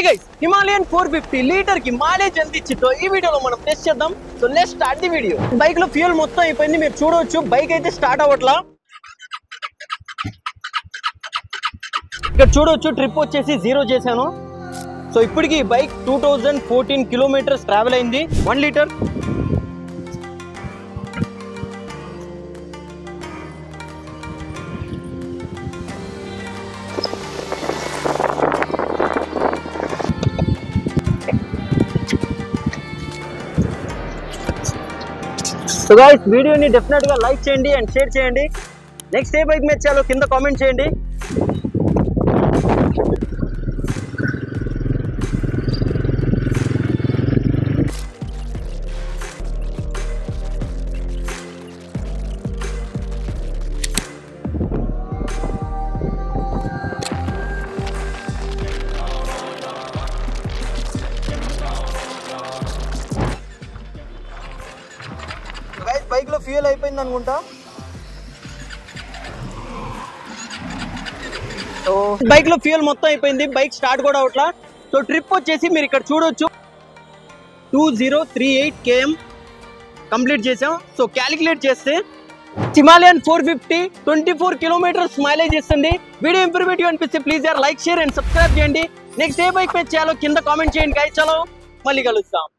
Hey guys, Himalayan 450 litre కి mileage ఎంత ఇచ్చితో ఈ వీడియోలో మనం టెస్ట్ చేద్దాం. So let's start the video. Bike లో ఫ్యూయల్ మొత్తం అయిపోయింది, మీరు చూడవచ్చు. బైక్ అయితే స్టార్ట్ అవ్వట్లా. ఇక్కడ చూడవచ్చు, ట్రిప్ వచ్చేసి 0 చేశాను. సో ఇప్పటికి బైక్ 2014 కిలోమీటర్స్ ట్రావెల్ అయింది. 1 లీటర్. సో గైస్, వీడియోని డెఫినెట్ గా లైక్ చేయండి అండ్ షేర్ చేయండి. నెక్స్ట్ ఏ బైక్ మీద చాలో కింద కామెంట్ చేయండి. బైక్ లో ఫ్యూయల్ అయిపోయింది అనుకుంటా. సో బైక్ లో ఫ్యూయల్ మొత్తం అయిపోయింది, బైక్ స్టార్ట్ కూడా అవట్లా. సో ట్రిప్ వచ్చేసి మీరు ఇక్కడ చూడొచ్చు 2038 km కంప్లీట్ చేసాం. సో క్యాలిక్యులేట్ చేస్తే హిమాలయన్ 450 24 కిలోమీటర్స్ మైలేజ్ ఇస్తుంది. వీడియో ఇంప్రూవేటివ్ అనిపిస్తే please like, share and subscribe చేయండి. నెక్స్ట్ ఏ బైక్ మీద చేయాలో కింద కామెంట్ చేయండి గైస్. చలో మళ్ళీ కలుస్తాం.